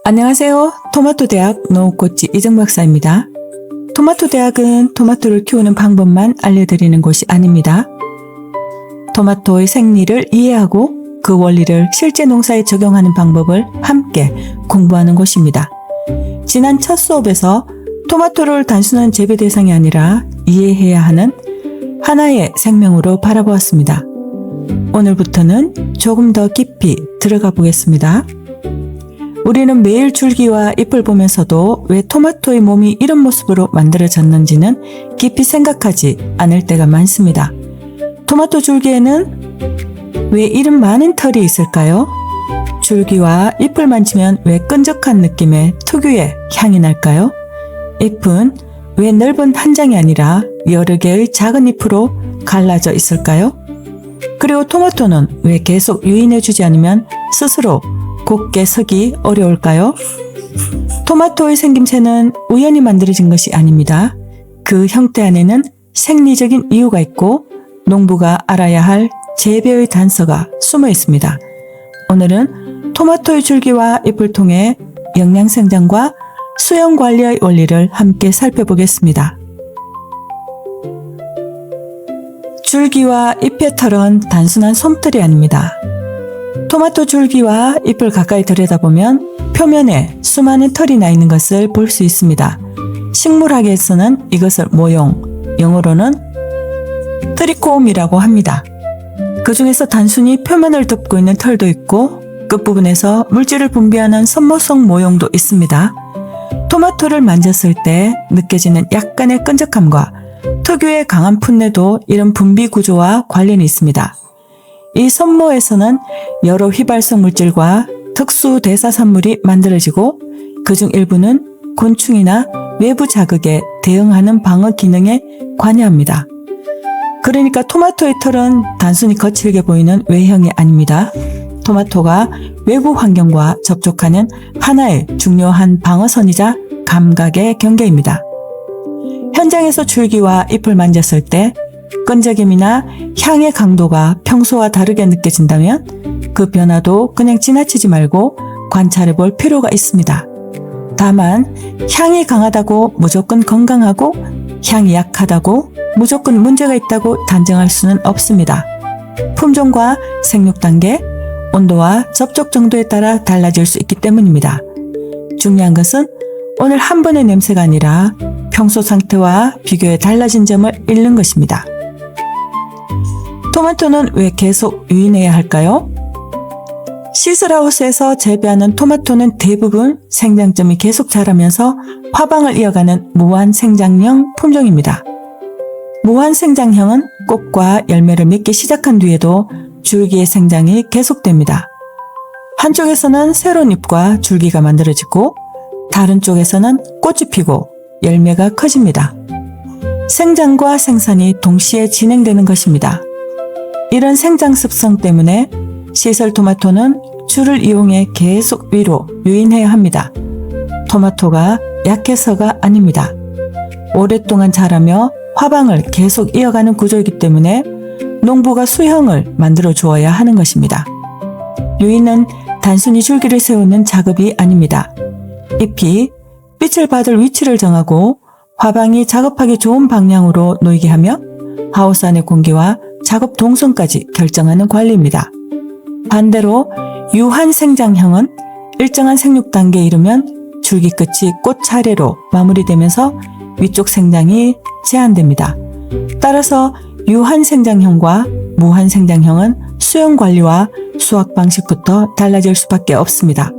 안녕하세요. 토마토 대학 농업코치 이정 박사입니다. 토마토 대학은 토마토를 키우는 방법만 알려드리는 곳이 아닙니다. 토마토의 생리를 이해하고 그 원리를 실제 농사에 적용하는 방법을 함께 공부하는 곳입니다. 지난 첫 수업에서 토마토를 단순한 재배 대상이 아니라 이해해야 하는 하나의 생명으로 바라보았습니다. 오늘부터는 조금 더 깊이 들어가 보겠습니다. 우리는 매일 줄기와 잎을 보면서도 왜 토마토의 몸이 이런 모습으로 만들어졌는지는 깊이 생각하지 않을 때가 많습니다. 토마토 줄기에는 왜 이런 많은 털이 있을까요? 줄기와 잎을 만지면 왜 끈적한 느낌의 특유의 향이 날까요? 잎은 왜 넓은 한 장이 아니라 여러 개의 작은 잎으로 갈라져 있을까요? 그리고 토마토는 왜 계속 유인해주지 않으면 스스로 곧게 서기 어려울까요? 토마토의 생김새는 우연히 만들어진 것이 아닙니다. 그 형태 안에는 생리적인 이유가 있고 농부가 알아야 할 재배의 단서가 숨어 있습니다. 오늘은 토마토의 줄기와 잎을 통해 영양생장과 수영관리의 원리를 함께 살펴보겠습니다. 줄기와 잎의 털은 단순한 솜털이 아닙니다. 토마토 줄기와 잎을 가까이 들여다보면 표면에 수많은 털이 나 있는 것을 볼 수 있습니다. 식물학에서는 이것을 모용, 영어로는 트리코움이라고 합니다. 그 중에서 단순히 표면을 덮고 있는 털도 있고 끝부분에서 물질을 분비하는 선모성 모용도 있습니다. 토마토를 만졌을 때 느껴지는 약간의 끈적함과 특유의 강한 풋내도 이런 분비 구조와 관련이 있습니다. 이 선모에서는 여러 휘발성 물질과 특수 대사산물이 만들어지고 그중 일부는 곤충이나 외부 자극에 대응하는 방어 기능에 관여합니다. 그러니까 토마토의 털은 단순히 거칠게 보이는 외형이 아닙니다. 토마토가 외부 환경과 접촉하는 하나의 중요한 방어선이자 감각의 경계입니다. 현장에서 줄기와 잎을 만졌을 때 끈적임이나 향의 강도가 평소와 다르게 느껴진다면 그 변화도 그냥 지나치지 말고 관찰해 볼 필요가 있습니다. 다만 향이 강하다고 무조건 건강하고 향이 약하다고 무조건 문제가 있다고 단정할 수는 없습니다. 품종과 생육 단계, 온도와 접촉 정도에 따라 달라질 수 있기 때문입니다. 중요한 것은 오늘 한 번의 냄새가 아니라 평소 상태와 비교해 달라진 점을 읽는 것입니다. 토마토는 왜 계속 유인해야 할까요? 시슬하우스에서 재배하는 토마토는 대부분 생장점이 계속 자라면서 화방을 이어가는 무한생장형 품종입니다. 무한생장형은 꽃과 열매를 맺기 시작한 뒤에도 줄기의 생장이 계속됩니다. 한쪽에서는 새로운 잎과 줄기가 만들어지고 다른 쪽에서는 꽃이 피고 열매가 커집니다. 생장과 생산이 동시에 진행되는 것입니다. 이런 생장 습성 때문에 시설 토마토는 줄을 이용해 계속 위로 유인해야 합니다. 토마토가 약해서가 아닙니다. 오랫동안 자라며 화방을 계속 이어가는 구조이기 때문에 농부가 수형을 만들어 주어야 하는 것입니다. 유인은 단순히 줄기를 세우는 작업이 아닙니다. 잎이 빛을 받을 위치를 정하고 화방이 작업하기 좋은 방향으로 놓이게 하며 하우스 안의 공기와 작업 동선까지 결정하는 관리입니다. 반대로 유한생장형은 일정한 생육 단계에 이르면 줄기 끝이 꽃 차례로 마무리되면서 위쪽 생장이 제한됩니다. 따라서 유한생장형과 무한생장형은 수영 관리와 수확 방식부터 달라질 수밖에 없습니다.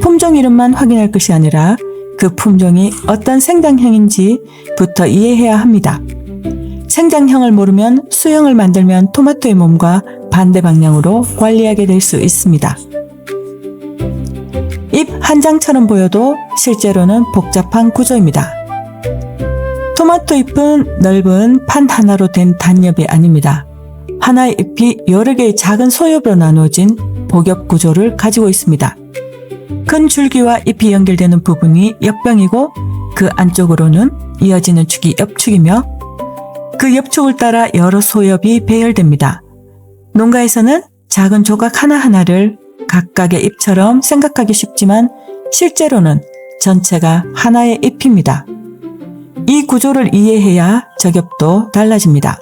품종 이름만 확인할 것이 아니라 그 품종이 어떤 생장형인지부터 이해해야 합니다. 생장형을 모르면 수형을 만들면 토마토의 몸과 반대 방향으로 관리하게 될 수 있습니다. 잎 한 장처럼 보여도 실제로는 복잡한 구조입니다. 토마토 잎은 넓은 판 하나로 된 단엽이 아닙니다. 하나의 잎이 여러 개의 작은 소엽으로 나누어진 복엽 구조를 가지고 있습니다. 큰 줄기와 잎이 연결되는 부분이 옆병이고 그 안쪽으로는 이어지는 축이 옆축이며 그 옆축을 따라 여러 소엽이 배열됩니다. 농가에서는 작은 조각 하나하나를 각각의 잎처럼 생각하기 쉽지만 실제로는 전체가 하나의 잎입니다. 이 구조를 이해해야 저겹도 달라집니다.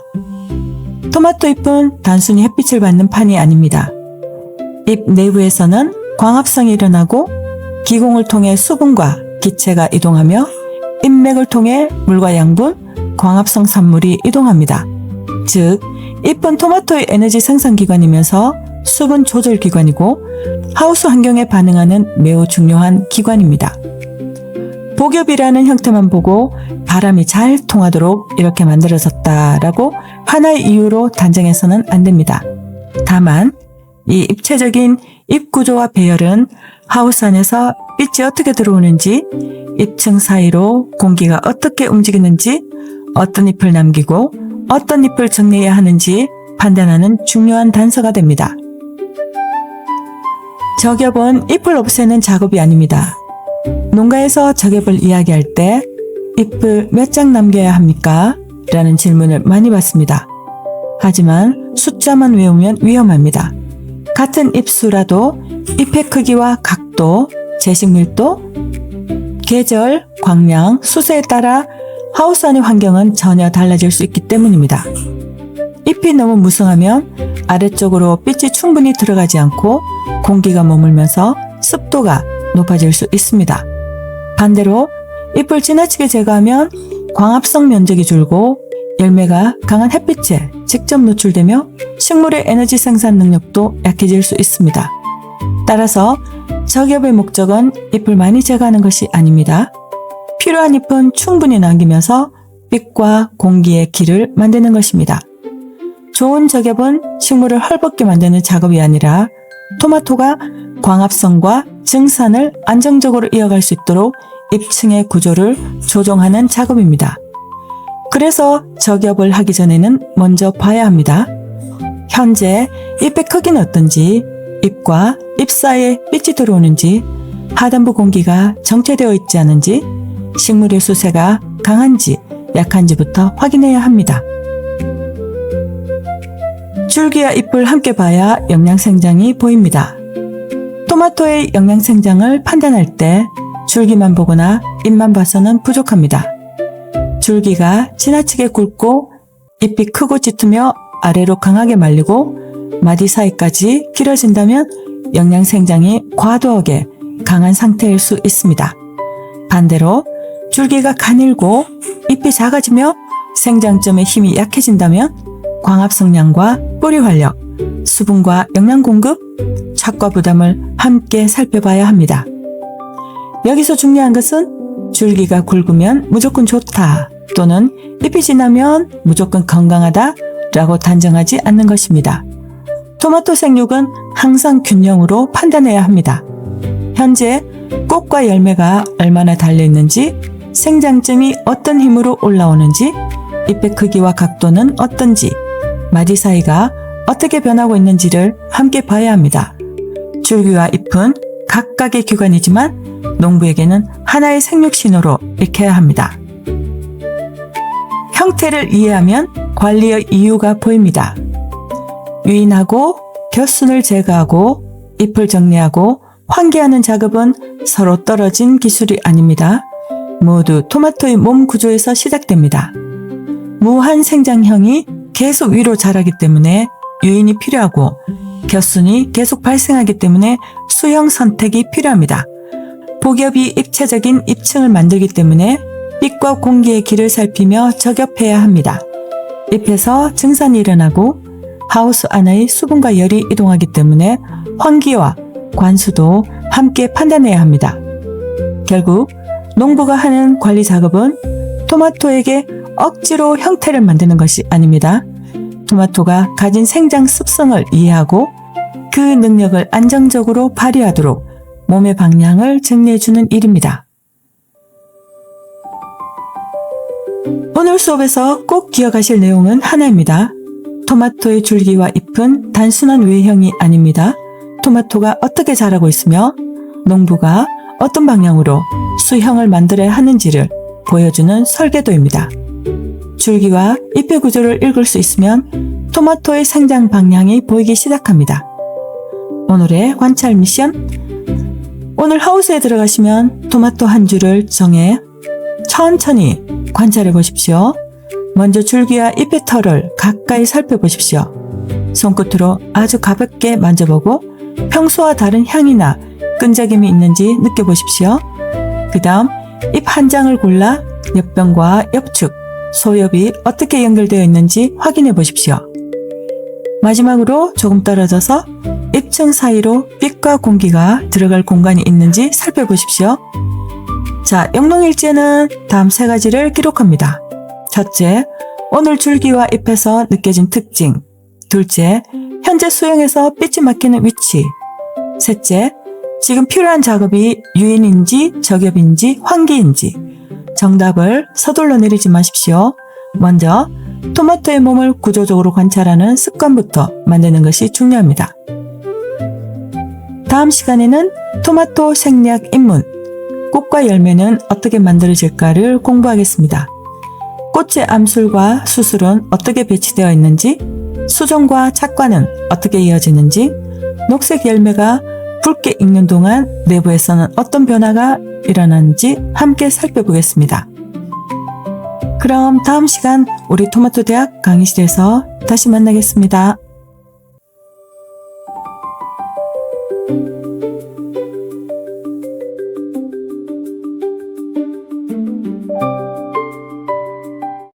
토마토 잎은 단순히 햇빛을 받는 판이 아닙니다. 잎 내부에서는 광합성이 일어나고 기공을 통해 수분과 기체가 이동하며 잎맥을 통해 물과 양분, 광합성 산물이 이동합니다. 즉, 잎은 토마토의 에너지 생산기관이면서 수분 조절 기관이고 하우스 환경에 반응하는 매우 중요한 기관입니다. 복엽이라는 형태만 보고 바람이 잘 통하도록 이렇게 만들어졌다라고 하나의 이유로 단정해서는 안 됩니다. 다만 이 입체적인 잎 구조와 배열은 하우스 안에서 빛이 어떻게 들어오는지, 잎층 사이로 공기가 어떻게 움직이는지, 어떤 잎을 남기고 어떤 잎을 정리해야 하는지 판단하는 중요한 단서가 됩니다. 저겹은 잎을 없애는 작업이 아닙니다. 농가에서 저겹을 이야기할 때 잎을 몇 장 남겨야 합니까? 라는 질문을 많이 받습니다. 하지만 숫자만 외우면 위험합니다. 같은 잎수라도 잎의 크기와 각도, 재식 밀도, 계절, 광량, 수세에 따라 하우스 안의 환경은 전혀 달라질 수 있기 때문입니다. 잎이 너무 무성하면 아래쪽으로 빛이 충분히 들어가지 않고 공기가 머물면서 습도가 높아질 수 있습니다. 반대로 잎을 지나치게 제거하면 광합성 면적이 줄고 열매가 강한 햇빛에 직접 노출되며 식물의 에너지 생산 능력도 약해질 수 있습니다. 따라서 저겹의 목적은 잎을 많이 제거하는 것이 아닙니다. 필요한 잎은 충분히 남기면서 빛과 공기의 길을 만드는 것입니다. 좋은 저겹은 식물을 헐벗게 만드는 작업이 아니라 토마토가 광합성과 증산을 안정적으로 이어갈 수 있도록 잎층의 구조를 조정하는 작업입니다. 그래서 저겹을 하기 전에는 먼저 봐야 합니다. 현재 잎의 크기는 어떤지, 잎과 잎 사이에 빛이 들어오는지, 하단부 공기가 정체되어 있지 않은지, 식물의 수세가 강한지 약한지부터 확인해야 합니다. 줄기와 잎을 함께 봐야 영양생장이 보입니다. 토마토의 영양생장을 판단할 때 줄기만 보거나 잎만 봐서는 부족합니다. 줄기가 지나치게 굵고 잎이 크고 짙으며 아래로 강하게 말리고 마디 사이까지 길어진다면 영양생장이 과도하게 강한 상태일 수 있습니다. 반대로 줄기가 가늘고 잎이 작아지며 생장점의 힘이 약해진다면 광합성량과 뿌리 활력, 수분과 영양 공급, 착과 부담을 함께 살펴봐야 합니다. 여기서 중요한 것은 줄기가 굵으면 무조건 좋다 또는 잎이 진하면 무조건 건강하다 라고 단정하지 않는 것입니다. 토마토 생육은 항상 균형으로 판단해야 합니다. 현재 꽃과 열매가 얼마나 달려있는지, 생장점이 어떤 힘으로 올라오는지, 잎의 크기와 각도는 어떤지, 마디 사이가 어떻게 변하고 있는지를 함께 봐야 합니다. 줄기와 잎은 각각의 기관이지만 농부에게는 하나의 생육 신호로 익혀야 합니다. 형태를 이해하면 관리의 이유가 보입니다. 유인하고 겨순을 제거하고 잎을 정리하고 환기하는 작업은 서로 떨어진 기술이 아닙니다. 모두 토마토의 몸 구조에서 시작됩니다. 무한 생장형이 계속 위로 자라기 때문에 유인이 필요하고 겨순이 계속 발생하기 때문에 수형 선택이 필요합니다. 복엽이 입체적인 잎층을 만들기 때문에 빛과 공기의 길을 살피며 저겹해야 합니다. 잎에서 증산이 일어나고 하우스 안의 수분과 열이 이동하기 때문에 환기와 관수도 함께 판단해야 합니다. 결국 농부가 하는 관리 작업은 토마토에게 억지로 형태를 만드는 것이 아닙니다. 토마토가 가진 생장 습성을 이해하고 그 능력을 안정적으로 발휘하도록 몸의 방향을 정리해주는 일입니다. 오늘 수업에서 꼭 기억하실 내용은 하나입니다. 토마토의 줄기와 잎은 단순한 외형이 아닙니다. 토마토가 어떻게 자라고 있으며 농부가 어떤 방향으로 수형을 만들어야 하는지를 보여주는 설계도입니다. 줄기와 잎의 구조를 읽을 수 있으면 토마토의 생장 방향이 보이기 시작합니다. 오늘의 관찰 미션, 오늘 하우스에 들어가시면 토마토 한 줄을 정해 천천히 관찰해 보십시오. 먼저 줄기와 잎의 털을 가까이 살펴보십시오. 손끝으로 아주 가볍게 만져보고 평소와 다른 향이나 끈적임이 있는지 느껴보십시오. 그 다음 잎 한 장을 골라 옆변과 옆축, 소엽이 어떻게 연결되어 있는지 확인해 보십시오. 마지막으로 조금 떨어져서 잎층 사이로 빛과 공기가 들어갈 공간이 있는지 살펴보십시오. 자, 영농일지에는 다음 3가지를 기록합니다. 첫째, 오늘 줄기와 잎에서 느껴진 특징. 둘째, 현재 수영에서 빛이 막히는 위치. 셋째, 지금 필요한 작업이 유인인지 저겹인지 환기인지. 정답을 서둘러 내리지 마십시오. 먼저 토마토의 몸을 구조적으로 관찰하는 습관부터 만드는 것이 중요합니다. 다음 시간에는 토마토 생략 입문, 꽃과 열매는 어떻게 만들어질까를 공부하겠습니다. 꽃의 암술과 수술은 어떻게 배치되어 있는지, 수종과 착과는 어떻게 이어지는지, 녹색 열매가 붉게 익는 동안 내부에서는 어떤 변화가 일어나는지 함께 살펴보겠습니다. 그럼 다음 시간 우리 토마토 대학 강의실에서 다시 만나겠습니다.